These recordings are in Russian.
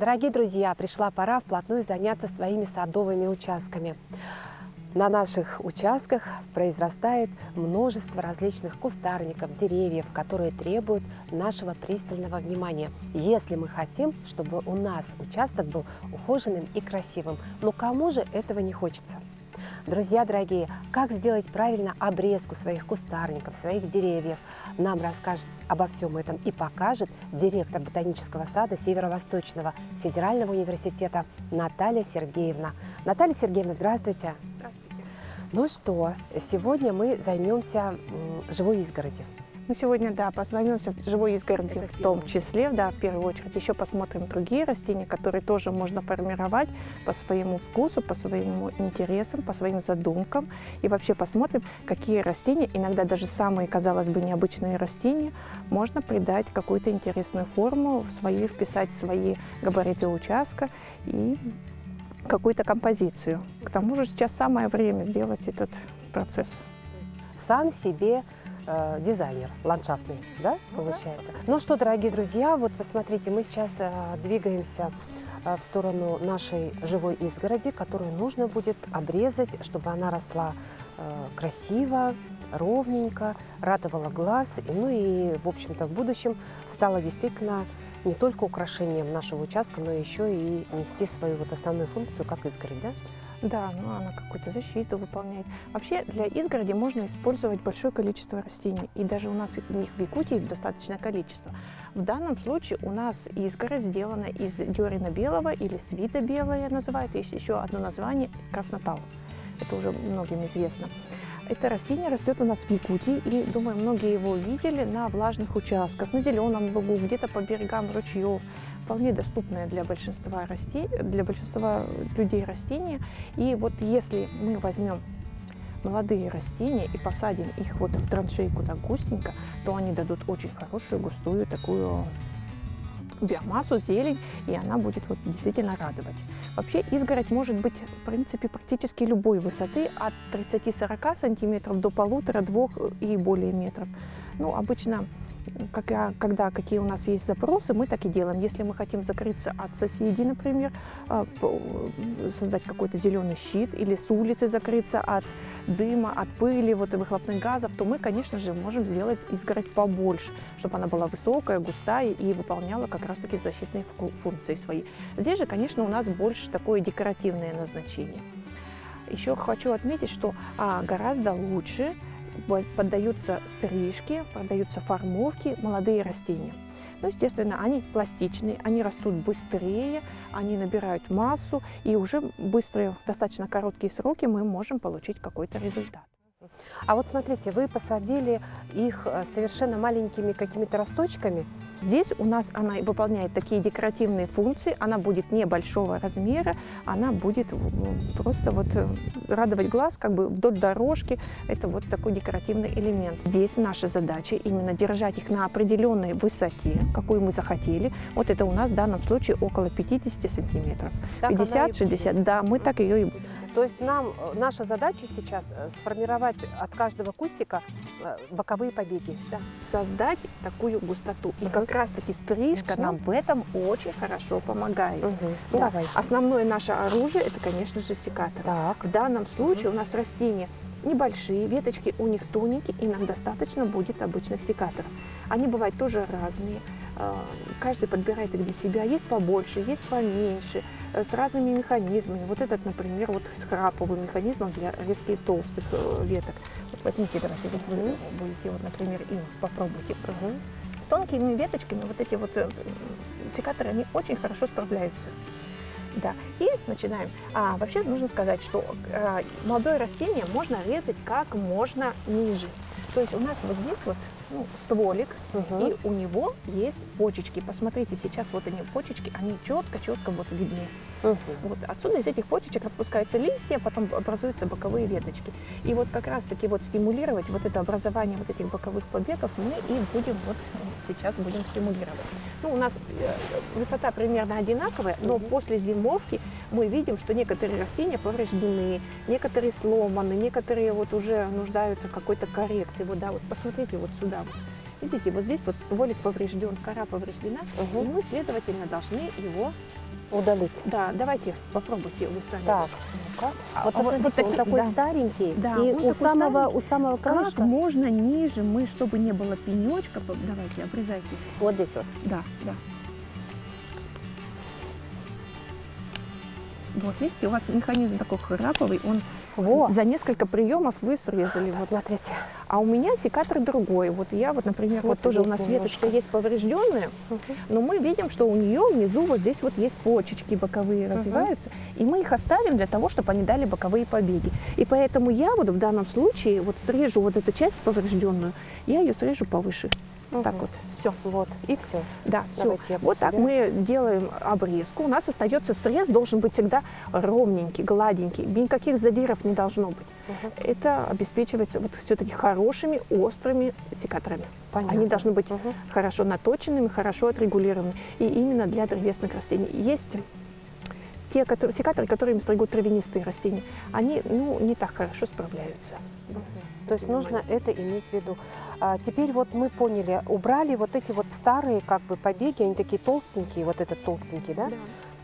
Дорогие друзья, пришла пора вплотную заняться своими садовыми участками. На наших участках произрастает множество различных кустарников, деревьев, которые требуют нашего пристального внимания, если мы хотим, чтобы у нас участок был ухоженным и красивым. Но кому же этого не хочется? Друзья дорогие, как сделать правильно обрезку своих кустарников, своих деревьев, нам расскажет обо всем этом и покажет директор ботанического сада Северо-Восточного федерального университета Наталья Сергеевна. Наталья Сергеевна, здравствуйте. Здравствуйте. Ну что, сегодня мы займемся живой изгородью. Мы сегодня, займемся живой изгородью в том числе, в первую очередь. Еще посмотрим другие растения, которые тоже можно формировать по своему вкусу, по своим интересам, по своим задумкам. И вообще посмотрим, какие растения, иногда даже самые, казалось бы, необычные растения, можно придать какую-то интересную форму, вписать в свои габариты участка и какую-то композицию. К тому же сейчас самое время сделать этот процесс. Сам себе дизайнер ландшафтный, да, получается? Ну что, дорогие друзья, вот посмотрите, мы сейчас двигаемся в сторону нашей живой изгороди, которую нужно будет обрезать, чтобы она росла красиво, ровненько, радовала глаз, ну и, в общем-то, в будущем стала действительно не только украшением нашего участка, но еще и нести свою вот основную функцию, как изгородь, да? Да, она какую-то защиту выполняет. Вообще для изгороди можно использовать большое количество растений, и даже у нас их в Якутии достаточное количество. В данном случае у нас изгородь сделана из дерена белого или свита белая называют, есть еще одно название краснотал. Это уже многим известно. Это растение растет у нас в Якутии, и, думаю, многие его видели на влажных участках, на зеленом лугу, где-то по берегам ручьев. Вполне доступное для большинства людей растения. И вот если мы возьмем молодые растения и посадим их вот в траншейку так густенько, то они дадут очень хорошую густую такую биомассу, зелень, и она будет вот действительно радовать. Вообще изгородь может быть, в принципе, практически любой высоты, от 30-40 сантиметров до 1,5-2 и более метров. Ну, обычно, когда какие у нас есть запросы, мы так и делаем. Если мы хотим закрыться от соседей, например, создать какой-то зеленый щит, или с улицы закрыться от дыма, от пыли, вот и выхлопных газов, то мы, конечно же, можем сделать изгородь побольше, чтобы она была высокая, густая и выполняла как раз-таки защитные функции свои. Здесь же, конечно, у нас больше такое декоративное назначение. Еще хочу отметить, что гораздо лучше поддаются стрижке, поддаются формовке молодые растения. Ну, естественно, они пластичные, они растут быстрее, они набирают массу, и уже быстрые, в достаточно короткие сроки мы можем получить какой-то результат. А вот смотрите, вы посадили их совершенно маленькими какими-то росточками. Здесь у нас она выполняет такие декоративные функции, она будет небольшого размера, она будет просто вот радовать глаз, как бы вдоль дорожки. Это вот такой декоративный элемент. Здесь наша задача именно держать их на определенной высоте, какую мы захотели. Вот это у нас в данном случае около 50 сантиметров. 50-60, да, мы так ее и будем. То есть наша задача сейчас сформировать от каждого кустика боковые побеги. Да. Создать такую густоту. И как раз-таки стрижка нам в этом очень хорошо помогает. Да. Основное наше оружие — это, конечно же, секатор. В данном случае у нас растения небольшие, веточки у них тоненькие, и нам достаточно будет обычных секаторов. Они бывают тоже разные. Каждый подбирает их для себя. Есть побольше, есть поменьше, с разными механизмами. Вот этот, например, вот с храповым механизмом для резких толстых веток. Вот возьмите, давайте, будете, вот, например, им попробуйте. Тонкими веточками вот эти вот секаторы, они очень хорошо справляются. Да, и начинаем. Вообще нужно сказать, что молодое растение можно резать как можно ниже. То есть у нас вот здесь вот стволик, и у него есть почечки. Посмотрите, сейчас вот они, почечки, они четко-четко вот видны. Вот отсюда из этих почечек распускаются листья, потом образуются боковые веточки. И вот как раз-таки вот стимулировать вот это образование вот этих боковых побегов мы и будем вот сейчас будем стимулировать. Ну, у нас высота примерно одинаковая, но после зимовки мы видим, что некоторые растения повреждены, некоторые сломаны, некоторые вот уже нуждаются в какой-то коррекции. Вот, да, вот посмотрите вот сюда. Вот. видите, вот здесь вот стволик поврежден, кора повреждена, и мы, следовательно, должны его Удалить. Да, давайте попробуйте вы сами. Так, ну-ка. Вот посмотрите, вот такие, он такой да. старенький, Да, и он у такой самого Как краешка, можно ниже мы, чтобы не было пенечка, давайте, обрезайте. вот здесь вот. Да, да. Вот видите, у вас механизм такой храповый, он Во, за несколько приемов вы срезали. Вот. смотрите. А у меня секатор другой. Вот я вот, например, вот тоже у нас здесь веточка немножко. есть поврежденная, но мы видим, что у нее внизу вот здесь вот есть почечки боковые развиваются, и мы их оставим для того, чтобы они дали боковые побеги. И поэтому я вот в данном случае вот срежу вот эту часть поврежденную, я ее срежу повыше. Так вот, все. Вот, и все. Да, все. Давайте я Вот так себе. мы делаем обрезку. У нас остается срез, должен быть всегда ровненький, гладенький. Никаких задиров не должно быть. Это обеспечивается вот все-таки хорошими, острыми секаторами. Понятно. Они должны быть хорошо наточенными, хорошо отрегулированными. И именно для древесных растений. Есть те секаторы, которыми стригут травянистые растения, они не так хорошо справляются. То есть нужно это иметь в виду. А теперь вот мы поняли, убрали вот эти вот старые как бы побеги, они такие толстенькие, вот этот толстенький, да?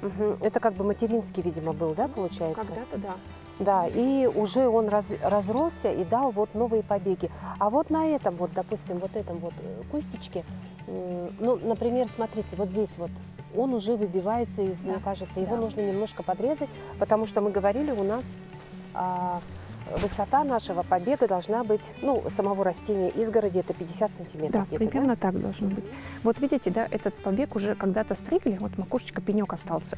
Угу. Это как бы материнский, видимо, был, да, получается? Когда-то, да. Да, и уже он разросся и дал вот новые побеги. А вот на этом вот, допустим, вот этом вот кустичке, ну, например, смотрите, вот здесь вот, он уже выбивается из, мне кажется, его нужно немножко подрезать, потому что мы говорили, у нас высота нашего побега должна быть, ну, самого растения изгороди, это 50 сантиметров. Да, примерно так должно быть. Вот видите, да, этот побег уже когда-то стригли, вот макушечка, пенек остался.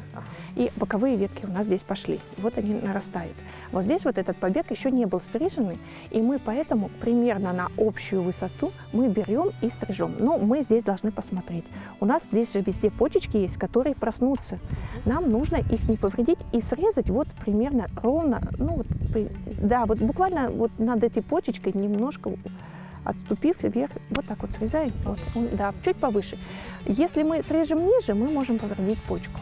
И боковые ветки у нас здесь пошли. Вот они нарастают. Вот здесь вот этот побег еще не был стриженный, и мы поэтому примерно на общую высоту мы берем и стрижем. Но мы здесь должны посмотреть. У нас здесь же везде почечки есть, которые проснутся. Нам нужно их не повредить и срезать вот примерно ровно, ну вот, да, вот буквально вот над этой почечкой немножко отступив вверх, вот так вот срезаем, вот, да, чуть повыше. Если мы срежем ниже, мы можем повредить почку.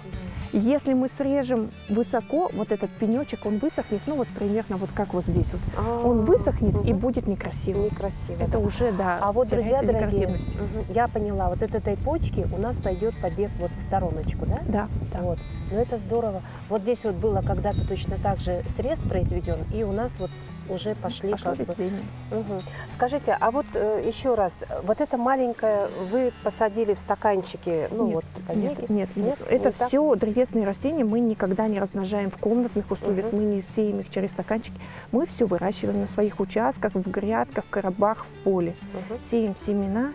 Если мы срежем высоко, вот этот пенечек, он высохнет, ну вот примерно вот как вот здесь вот, он высохнет и будет некрасиво. Некрасиво. Это уже, да, А вот, друзья теряется дорогие, декоративность. я поняла, вот от этой почки у нас пойдет побег вот в стороночку, да? Да, да. Вот. Но это здорово. Вот здесь вот было когда-то точно так же срез произведен, и у нас вот уже пошли Пошло как бы. ветвление. Скажите, а вот еще раз, вот это маленькое вы посадили в стаканчике, ну Нет, вот побеги? Нет. Это не так? все древесные растения мы никогда не размножаем в комнатных условиях, мы не сеем их через стаканчики. Мы все выращиваем на своих участках, в грядках, в коробах, в поле. Сеем семена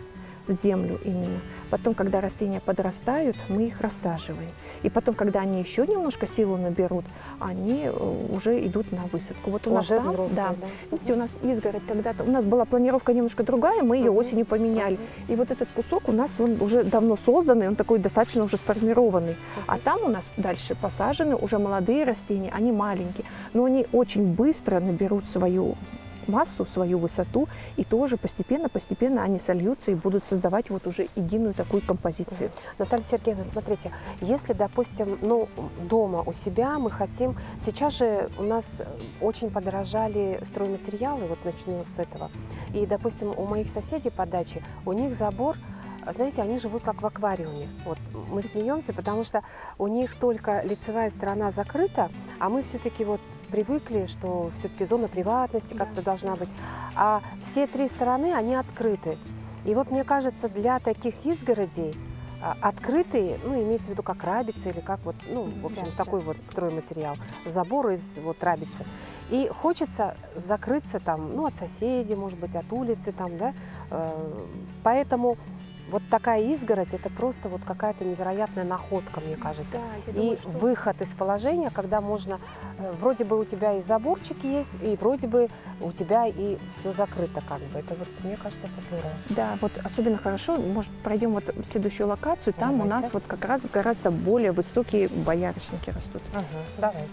в землю именно. Потом, когда растения подрастают, мы их рассаживаем. И потом, когда они еще немножко силу наберут, они уже идут на высадку. Вот у нас Уже там, взрослые, да, да. видите, у нас изгородь когда-то, у нас была планировка немножко другая, мы ее осенью поменяли. И вот этот кусок у нас, он уже давно созданный, он такой достаточно уже сформированный. А там у нас дальше посажены уже молодые растения, они маленькие, но они очень быстро наберут свою массу, свою высоту, и тоже постепенно они сольются и будут создавать вот уже единую такую композицию. Наталья Сергеевна, смотрите, если, допустим, ну, дома у себя мы хотим, сейчас же у нас очень подорожали стройматериалы, вот начну с этого, и, допустим, у моих соседей по даче, у них забор, знаете, они живут как в аквариуме. Вот мы смеемся, потому что у них только лицевая сторона закрыта, а мы все-таки вот привыкли, что все-таки зона приватности как-то должна быть, а все три стороны, они открыты. И вот мне кажется, для таких изгородей открытые, ну, имеется в виду как рабица или как вот, ну, в общем, такой вот стройматериал, забор из вот рабицы. И хочется закрыться там, ну, от соседей, может быть, от улицы там, да, поэтому вот такая изгородь – это просто вот какая-то невероятная находка, мне кажется. Да, и выход из положения, когда можно, вроде бы у тебя и заборчик есть, и вроде бы у тебя и все закрыто как бы. Это вот, мне кажется, это здорово. Да, вот особенно хорошо, может, пройдем вот в следующую локацию, там Давайте. у нас вот как раз гораздо более высокие боярышники растут. Давайте.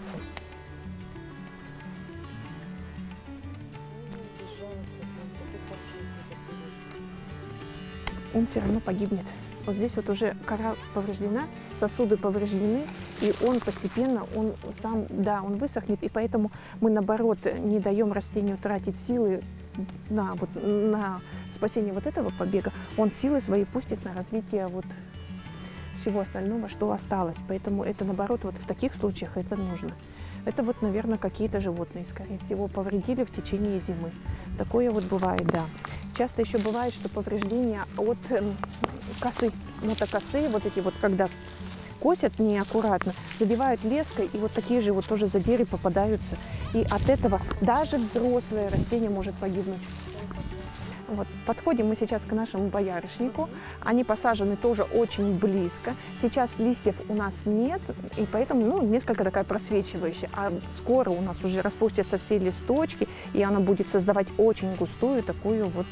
Он все равно погибнет. Вот здесь вот уже кора повреждена, сосуды повреждены, и он постепенно, он сам, да, он высохнет, и поэтому мы, наоборот, не даем растению тратить силы на спасение вот этого побега, он силы свои пустит на развитие вот всего остального, что осталось. Поэтому это, наоборот, вот в таких случаях это нужно. Это вот, наверное, какие-то животные, скорее всего, повредили в течение зимы. Такое вот бывает, да. Часто еще бывает, что повреждения от косы, мотокосы, вот эти вот, когда косят неаккуратно, забивают леской, и вот такие же вот тоже задиры попадаются. И от этого даже взрослое растение может погибнуть. Вот. Подходим мы сейчас к нашему боярышнику. Они посажены тоже очень близко. Сейчас листьев у нас нет, и поэтому несколько такая просвечивающая. А скоро у нас уже распустятся все листочки, и она будет создавать очень густую такую вот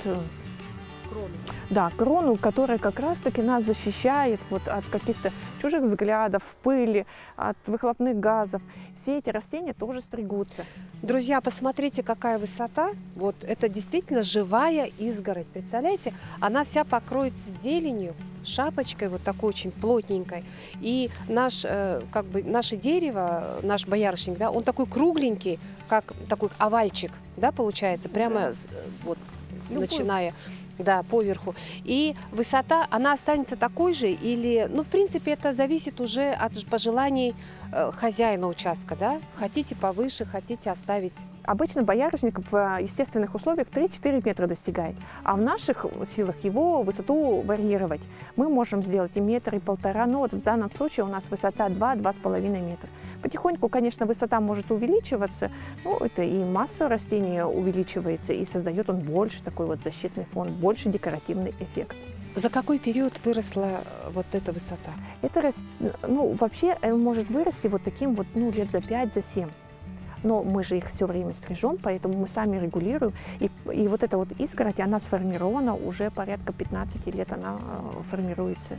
крону. Да, крону, которая как раз-таки нас защищает вот от каких-то чужих взглядов, пыли, от выхлопных газов. Все эти растения тоже стригутся. Друзья, посмотрите, какая высота. Вот это действительно живая изгородь. Представляете, она вся покроется зеленью, шапочкой вот такой очень плотненькой. И наше дерево, наш боярышник, да, он такой кругленький, как такой овальчик, да, получается, прямо вот начиная. Да, поверху. И высота, она останется такой же или, в принципе, это зависит уже от пожеланий хозяина участка, да? Хотите повыше, хотите оставить. Обычно боярышник в естественных условиях 3-4 метра достигает, а в наших силах его высоту варьировать. Мы можем сделать и метр, и 1,5, но вот в данном случае у нас высота 2-2,5 метра. Потихоньку, конечно, высота может увеличиваться, но это и масса растения увеличивается, и создает он больше такой вот защитный фон, больше декоративный эффект. За какой период выросла вот эта высота? Это, вообще может вырасти вот таким вот, лет за 5, за 7. Но мы же их все время стрижем, поэтому мы сами регулируем. И вот эта вот изгородь, она сформирована уже порядка 15 лет, она формируется.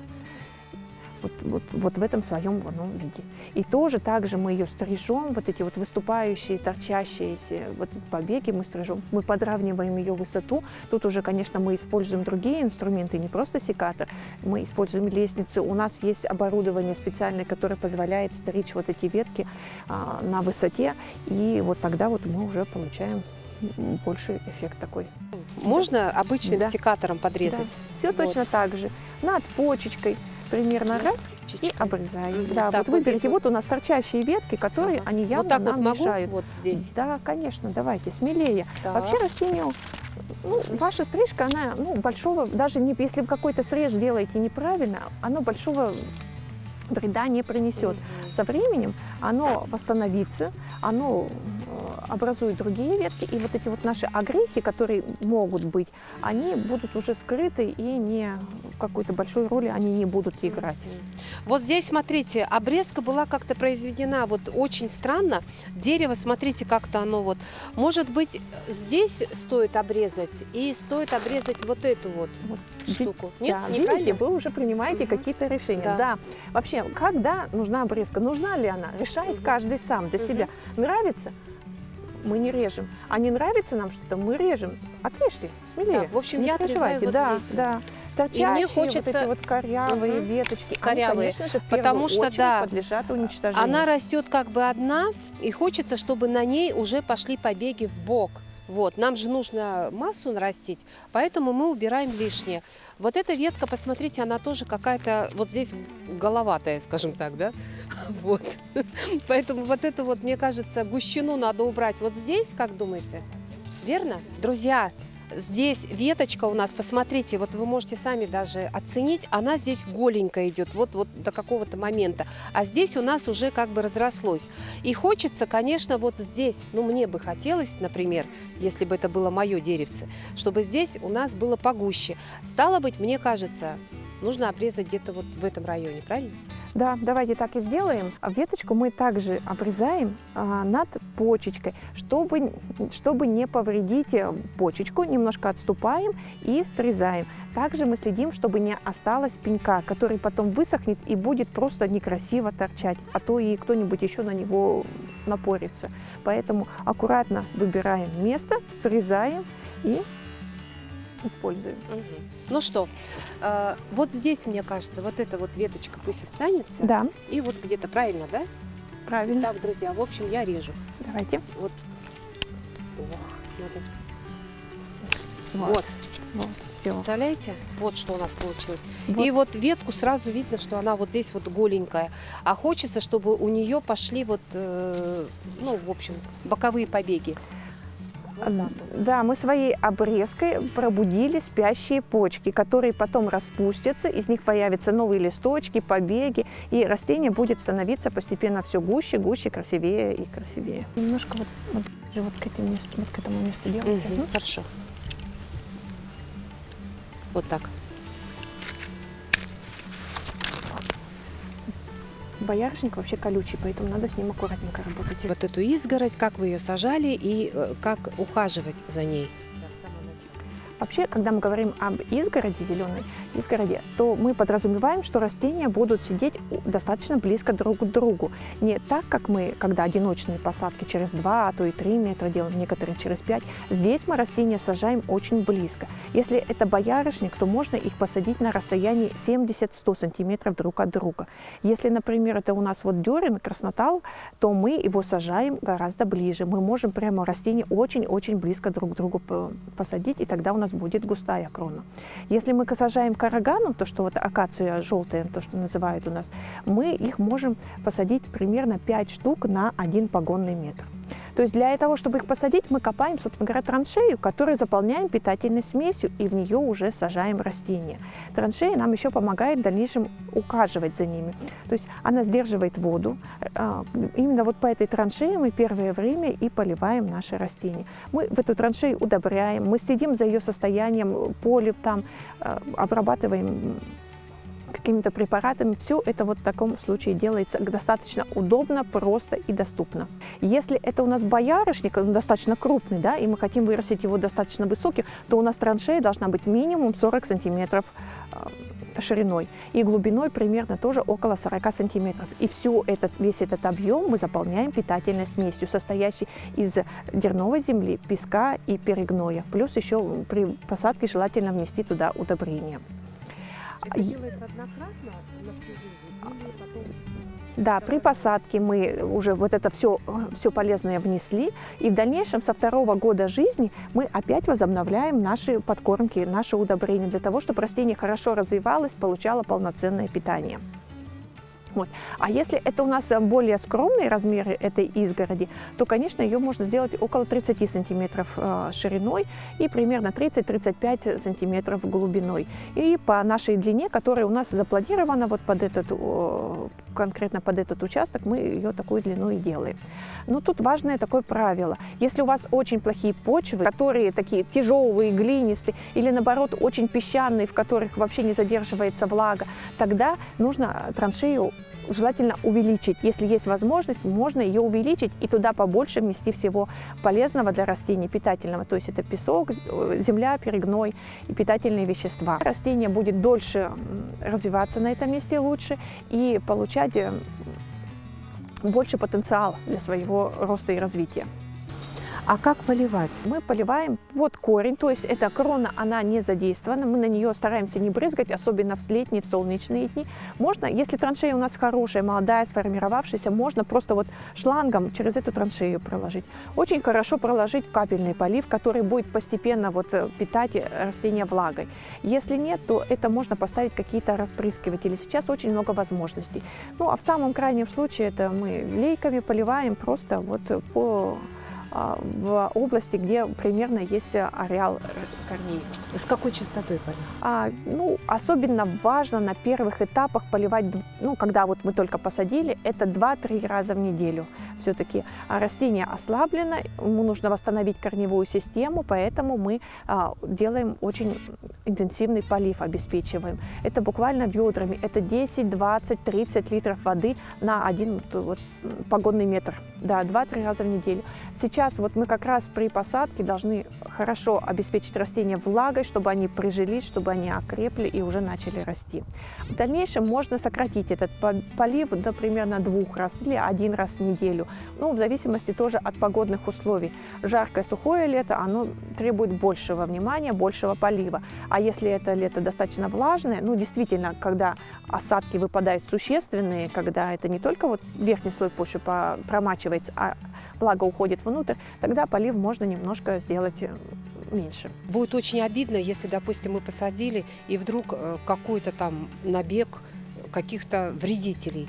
Вот в этом своем виде. И тоже также мы ее стрижем, вот эти вот выступающие, торчащиеся вот эти побеги мы стрижем, мы подравниваем ее высоту. Тут уже, конечно, мы используем другие инструменты, не просто секатор, мы используем лестницы. У нас есть оборудование специальное, которое позволяет стричь вот эти ветки на высоте, и вот тогда вот мы уже получаем больший эффект такой. Можно обычным секатором подрезать? Да. Все точно так же. Над почечкой. Примерно раз и обрезаем. Да, так, вот выберите, вот у нас торчащие ветки, которые они явно вот так нам вот мешают. Вот здесь? Да, конечно, давайте, смелее. Так. Вообще растению, ваша стрижка, она, большого, даже если вы какой-то срез делаете неправильно, оно большого вреда не принесет. Со временем оно восстановится, оно образует другие ветки, и вот эти вот наши огрехи, которые могут быть, они будут уже скрыты, и не в какой-то большой роли они не будут играть. Вот здесь, смотрите, обрезка была как-то произведена вот очень странно. Дерево, смотрите, как-то оно вот. Может быть, здесь стоит обрезать, и стоит обрезать вот эту вот штуку. Нет, да, неправильно? видите, вы уже принимаете какие-то решения. Да. Вообще, когда нужна обрезка? Нужна ли она? Решает каждый сам для себя. Нравится? Мы не режем. А не нравится нам что-то, мы режем. Отрежьте, смелее. Так, в общем, не я отрезаю вот да, здесь. Да. Торчащие, И мне хочется вот эти вот корявые веточки, корявые, они, конечно же, в потому что подлежат уничтожению. Она растет как бы одна, и хочется, чтобы на ней уже пошли побеги в бок. Вот, нам же нужно массу нарастить, поэтому мы убираем лишнее. Вот эта ветка, посмотрите, она тоже какая-то вот здесь головатая, скажем так, да? Вот. Поэтому вот эту вот, мне кажется, гущину надо убрать вот здесь, как думаете? Верно? Друзья, здесь веточка у нас, посмотрите, вот вы можете сами даже оценить, она здесь голенькая идет, вот до какого-то момента, а здесь у нас уже как бы разрослось. И хочется, конечно, вот здесь, мне бы хотелось, например, если бы это было мое деревце, чтобы здесь у нас было погуще. Стало быть, мне кажется, нужно обрезать где-то вот в этом районе, правильно? Да, давайте так и сделаем. А веточку мы также обрезаем над почечкой, чтобы не повредить почечку, немножко отступаем и срезаем. Также мы следим, чтобы не осталось пенька, который потом высохнет и будет просто некрасиво торчать, а то и кто-нибудь еще на него напорится. Поэтому аккуратно выбираем место, срезаем и используем. Ну что, вот здесь, мне кажется, вот эта вот веточка пусть останется. Да. И вот где-то, правильно, да? Правильно. Так, друзья, в общем, я режу. Давайте. Вот. Ох, надо. Вот. Все. Представляете? Вот что у нас получилось. Вот. И вот ветку сразу видно, что она вот здесь вот голенькая. А хочется, чтобы у нее пошли вот, ну, в общем, боковые побеги. Вот так вот. Да, мы своей обрезкой пробудили спящие почки, которые потом распустятся, из них появятся новые листочки, побеги, и растение будет становиться постепенно все гуще, гуще, красивее и красивее. Немножко вот к этому месту делайте. Хорошо. Вот так. Боярышник вообще колючий, поэтому надо с ним аккуратненько работать. Вот эту изгородь, как вы ее сажали и как ухаживать за ней? Вообще, когда мы говорим об изгороди, зеленой изгороди, то мы подразумеваем, что растения будут сидеть достаточно близко друг к другу. Не так, как мы, когда одиночные посадки через 2, а то и 3 метра делаем, некоторые через 5. Здесь мы растения сажаем очень близко. Если это боярышник, то можно их посадить на расстоянии 70-100 сантиметров друг от друга. Если, например, это у нас вот дерен, краснотал, то мы его сажаем гораздо ближе. Мы можем прямо растения очень-очень близко друг к другу посадить, и тогда у нас будет густая крона. Если мы сажаем карагану, то что вот акация желтая, то что называют у нас, мы их можем посадить примерно 5 штук на 1 погонный метр. То есть для того, чтобы их посадить, мы копаем, собственно говоря, траншею, которую заполняем питательной смесью, и в нее уже сажаем растения. Траншея нам еще помогает в дальнейшем ухаживать за ними. То есть она сдерживает воду. Именно вот по этой траншее мы первое время и поливаем наши растения. Мы в эту траншею удобряем, мы следим за ее состоянием, поле там, обрабатываем какими-то препаратами. Все это вот в таком случае делается достаточно удобно, просто и доступно. Если это у нас боярышник, он достаточно крупный, да, и мы хотим вырастить его достаточно высоким, то у нас траншея должна быть минимум 40 сантиметров шириной и глубиной примерно тоже около 40 сантиметров. И весь этот объем мы заполняем питательной смесью, состоящей из дерновой земли, песка и перегноя. Плюс еще при посадке желательно внести туда удобрения. Это делается однократно на всю жизнь или потом? Да, при посадке мы уже вот это все полезное внесли, и в дальнейшем со 2-го года жизни мы опять возобновляем наши подкормки, наши удобрения для того, чтобы растение хорошо развивалось, получало полноценное питание. Вот. А если это у нас более скромные размеры этой изгороди, то, конечно, ее можно сделать около 30 сантиметров шириной и примерно 30-35 сантиметров глубиной. И по нашей длине, которая у нас запланирована вот конкретно под этот участок, мы ее такую длину и делаем. Но тут важное такое правило. Если у вас очень плохие почвы, которые такие тяжелые, глинистые, или наоборот очень песчаные, в которых вообще не задерживается влага, тогда нужно траншею желательно увеличить. Если есть возможность, можно ее увеличить и туда побольше внести всего полезного для растений, питательного. То есть это песок, земля, перегной и питательные вещества. Растение будет дольше развиваться на этом месте лучше и получать больше потенциала для своего роста и развития. А как поливать? Мы поливаем под корень, то есть эта крона, она не задействована, мы на нее стараемся не брызгать, особенно в летние, в солнечные дни. Можно, если траншея у нас хорошая, молодая, сформировавшаяся, можно просто вот шлангом через эту траншею проложить. Очень хорошо проложить капельный полив, который будет постепенно вот питать растения влагой. Если нет, то это можно поставить какие-то распрыскиватели. Сейчас очень много возможностей. Ну а в самом крайнем случае это мы лейками поливаем просто вот в области, где примерно есть ареал корней. С какой частотой поливать? Особенно важно на первых этапах поливать, когда вот мы только посадили, это 2-3 раза в неделю. Все-таки растение ослаблено, ему нужно восстановить корневую систему, поэтому мы делаем очень интенсивный полив, обеспечиваем. Это буквально ведрами, это 10, 20, 30 литров воды на 1 погонный метр. Да, 2-3 раза в неделю. Сейчас вот мы как раз при посадке должны хорошо обеспечить растения влагой, чтобы они прижились, чтобы они окрепли и уже начали расти. В дальнейшем можно сократить этот полив до примерно 2 раз или 1 раз в неделю. В зависимости тоже от погодных условий. Жаркое, сухое лето, оно требует большего внимания, большего полива. А если это лето достаточно влажное, действительно, когда осадки выпадают существенные, когда это не только вот верхний слой почвы промачивается, а влага уходит внутрь, тогда полив можно немножко сделать меньше. Будет очень обидно, если, допустим, мы посадили, и вдруг какой-то там набег каких-то вредителей,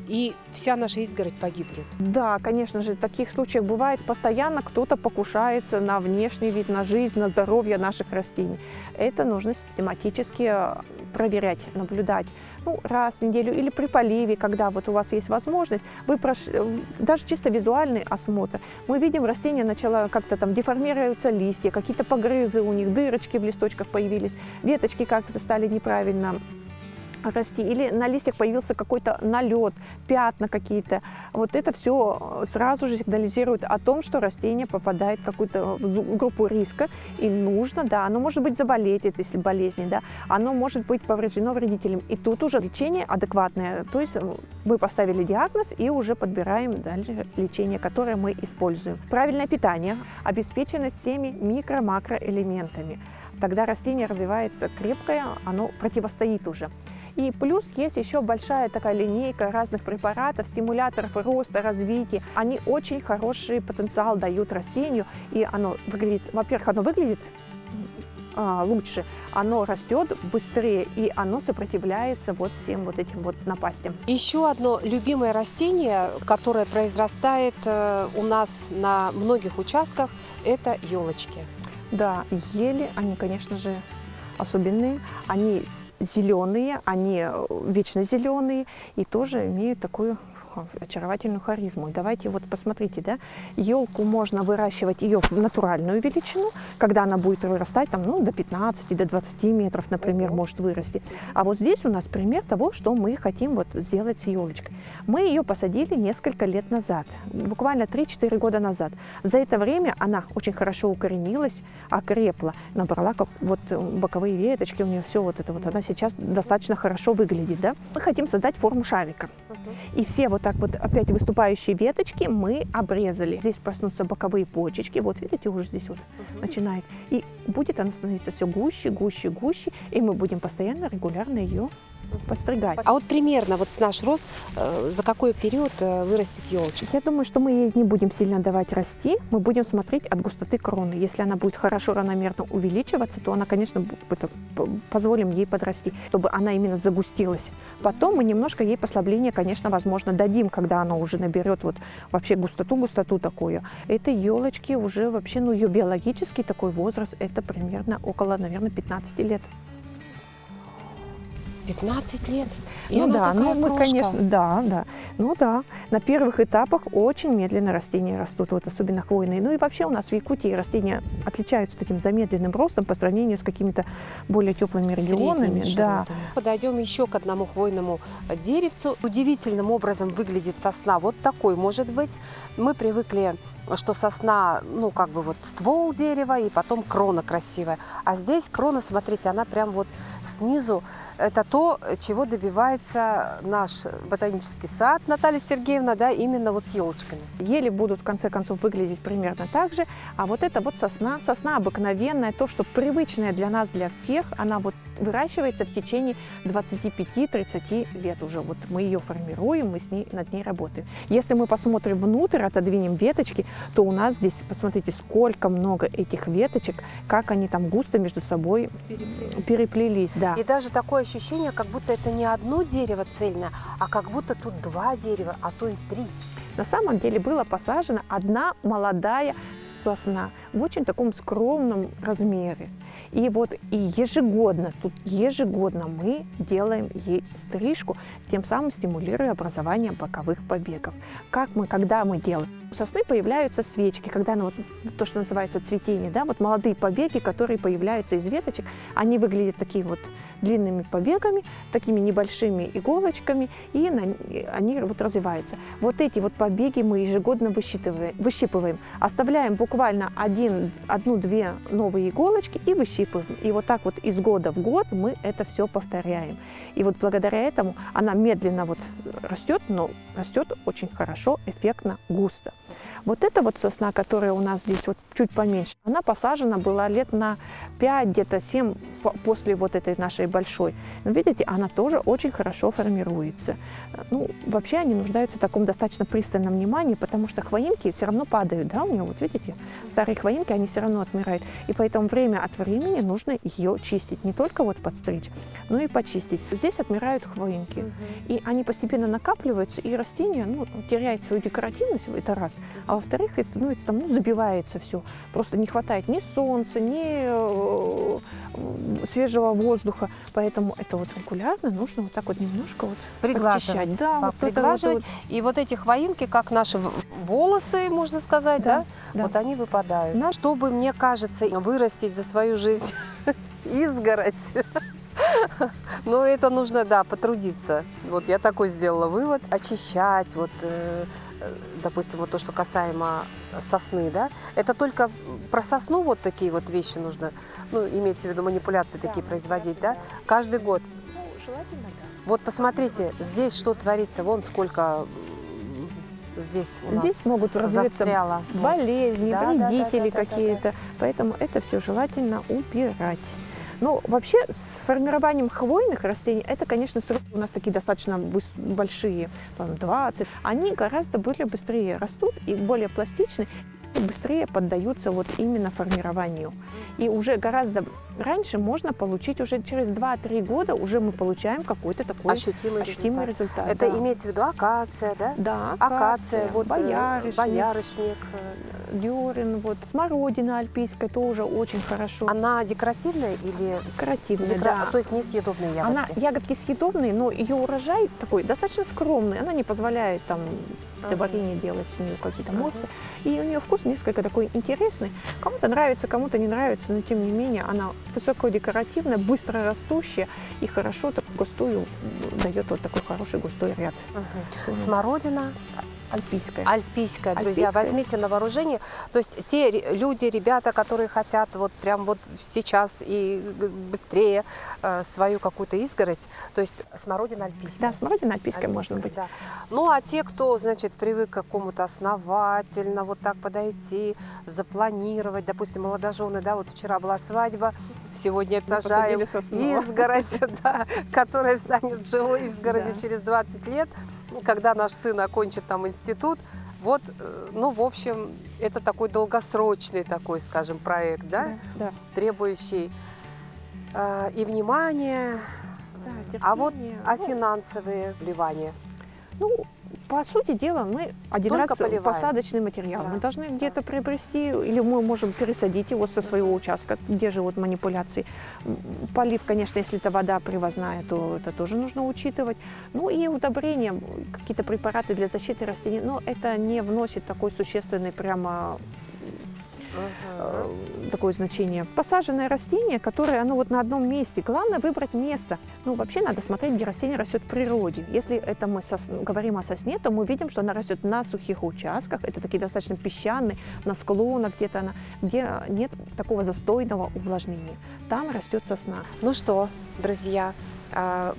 и вся наша изгородь погибнет. Да, конечно же, таких случаев бывает постоянно, кто-то покушается на внешний вид, на жизнь, на здоровье наших растений. Это нужно систематически проверять, наблюдать. Ну, раз в неделю или при поливе, когда вот у вас есть возможность, вы даже чисто визуальный осмотр. Мы видим, растение начало как-то там деформируются листья, какие-то погрызы у них, дырочки в листочках появились, веточки как-то стали неправильно расти, или на листьях появился какой-то налет, пятна какие-то. Вот это все сразу же сигнализирует о том, что растение попадает в какую-то группу риска, и нужно, да, оно может быть заболеть, если болезни, да, оно может быть повреждено вредителем. И тут уже лечение адекватное, то есть мы поставили диагноз и уже подбираем дальше лечение, которое мы используем. Правильное питание обеспечено всеми микро-макроэлементами. Тогда растение развивается крепкое, оно противостоит уже. И плюс есть еще большая такая линейка разных препаратов, стимуляторов роста, развития. Они очень хороший потенциал дают растению, и оно выглядит, во-первых, оно выглядит лучше, оно растет быстрее, и оно сопротивляется вот всем вот этим вот напастям. Еще одно любимое растение, которое произрастает у нас на многих участках, это елочки. Да, ели, они, конечно же, особенные, они зеленые, они вечно зеленые и тоже имеют такую очаровательную харизму. Давайте вот посмотрите, да, елку можно выращивать ее в натуральную величину, когда она будет вырастать там, ну, до 15, до 20 метров, например, может вырасти. А вот здесь у нас пример того, что мы хотим вот сделать с елочкой. Мы ее посадили несколько лет назад, буквально 3-4 года назад. За это время она очень хорошо укоренилась, окрепла, набрала как вот боковые веточки, у нее все вот это вот, она сейчас достаточно хорошо выглядит, да. Мы хотим создать форму шарика. И все вот так вот опять выступающие веточки мы обрезали. Здесь проснутся боковые почечки. Вот видите, уже здесь вот начинает. И будет она становиться все гуще, гуще, гуще. И мы будем постоянно, регулярно ее подстригать. А вот примерно вот с наш рост, за какой период вырастет елочка? Я думаю, что мы ей не будем сильно давать расти, мы будем смотреть от густоты кроны. Если она будет хорошо равномерно увеличиваться, то она, конечно, позволим ей подрасти, чтобы она именно загустилась. Потом мы немножко ей послабление, конечно, возможно, дадим, когда она уже наберет вот вообще густоту такую. Это елочки уже вообще, ну, ее биологический такой возраст, это примерно около, наверное, 15 лет. 15 лет? И Ну она да, такая ну мы, крошка. конечно, да. Ну да, на первых этапах очень медленно растения растут, вот особенно хвойные. Ну и вообще у нас в Якутии растения отличаются таким замедленным ростом по сравнению с какими-то более теплыми регионами. Да. Подойдем еще к одному хвойному деревцу. Удивительным образом выглядит сосна. Вот такой может быть. Мы привыкли, что сосна, ну как бы вот ствол дерева и потом крона красивая. А здесь крона, смотрите, она прям вот снизу. Это то, чего добивается наш ботанический сад, Наталья Сергеевна, да, именно вот с елочками. Ели будут в конце концов выглядеть примерно так же, а вот это вот сосна обыкновенная, то, что привычное для нас, для всех, она вот выращивается в течение 25-30 лет уже. Вот мы ее формируем, мы над ней работаем. Если мы посмотрим внутрь, отодвинем веточки, то у нас здесь, посмотрите, сколько много этих веточек, как они там густо между собой переплелись. Да. И даже такое ощущение, как будто это не одно дерево цельное, а как будто тут 2 дерева, а то и 3. На самом деле была посажена одна молодая сосна в очень таком скромном размере. И вот и ежегодно мы делаем ей стрижку, тем самым стимулируя образование боковых побегов. Когда мы делаем? У сосны появляются свечки, когда она вот, то, что называется цветение, да, вот молодые побеги, которые появляются из веточек, они выглядят такими вот длинными побегами, такими небольшими иголочками, и они вот развиваются. Вот эти вот побеги мы ежегодно выщипываем, оставляем буквально 1-2 новые иголочки и выщипываем. И вот так вот из года в год мы это все повторяем. И вот благодаря этому она медленно вот растет, но растет очень хорошо, эффектно, густо. Вот эта вот сосна, которая у нас здесь вот чуть поменьше. Она посажена была лет на 5, где-то 7 после вот этой нашей большой. Но видите, она тоже очень хорошо формируется. Ну, вообще они нуждаются в таком достаточно пристальном внимании, потому что хвоинки все равно падают, да, у нее, вот видите, старые хвоинки, они все равно отмирают. И поэтому время от времени нужно ее чистить. Не только вот подстричь, но и почистить. Здесь отмирают хвоинки. И они постепенно накапливаются, и растение, ну, теряет свою декоративность, это раз. А во-вторых, и становится там, ну, забивается все. Просто не хватает ни солнца, ни свежего воздуха. Поэтому это вот регулярно нужно вот так вот немножко вот Приглаживать. Да, вот приглаживать. И вот эти хвоинки, как наши волосы, можно сказать, да? да. Вот они выпадают. Чтобы, мне кажется, вырастить за свою жизнь изгородь, но это нужно, да, потрудиться. Вот я такой сделала вывод. Очищать, вот, допустим, вот то, что касаемо сосны, да, это только про сосну вот такие вот вещи нужно, ну, имеется в виду манипуляции такие производить, да, каждый год. Ну, желательно, да. Вот посмотрите, здесь что творится, вон сколько здесь у нас здесь могут развиться застряло. болезни, Да, вредители да, какие-то, поэтому это все желательно убирать. Ну, вообще, с формированием хвойных растений, это, конечно, сроки у нас такие достаточно большие, там, 20. Они гораздо более быстрее растут и более пластичны, и быстрее поддаются вот именно формированию. И уже гораздо раньше можно получить, уже через 2-3 года уже мы получаем какой-то такой ощутимый результат. Это да. имеется в виду акация, да? Да, акация, вот, боярышник, дерен, вот, смородина альпийская тоже очень хорошо. Она декоративная или декоративная? Да. То есть несъедобные ягодки? Она ягодки съедобные, но ее урожай такой достаточно скромный. Она не позволяет там варенье делать с нее какие-то морсы. И у нее вкус несколько такой интересный. Кому-то нравится, кому-то не нравится, но тем не менее она высокодекоративная, быстро растущая и хорошо так густую дает вот такой хороший густой ряд. Смородина альпийская. Альпийская, друзья, возьмите на вооружение. То есть те люди, ребята, которые хотят вот прям вот сейчас и быстрее свою какую-то изгородь, то есть смородина альпийская. Да, смородина альпийская можно быть. Да. Ну а те, кто, значит, привык к какому-то основательно вот так подойти, запланировать, допустим, молодожены, да, вот вчера была свадьба, сегодня сажаем изгородь, да, которая станет живой изгородью через 20 лет. Когда наш сын окончит там институт, вот, ну, в общем, это такой долгосрочный такой, скажем, проект, да, да. требующий и внимания, а вот финансовые вливания. Ну, по сути дела, мы один только раз поливаем. Посадочный материал. Да. Мы должны где-то приобрести, или мы можем пересадить его со своего участка, где же вот манипуляции. Полив, конечно, если это вода привозная, то это тоже нужно учитывать. Ну и удобрения, какие-то препараты для защиты растений, но это не вносит такой существенный прямо такое значение. Посаженное растение, которое оно вот на одном месте. Главное выбрать место. Ну, вообще надо смотреть, где растение растет в природе. Если это мы говорим о сосне, то мы видим, что она растет на сухих участках. Это такие достаточно песчаные, на склонах где-то она, где нет такого застойного увлажнения. Там растет сосна. Ну что, друзья,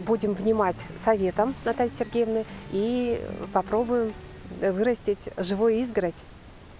будем внимать советам Натальи Сергеевны и попробуем вырастить живую изгородь.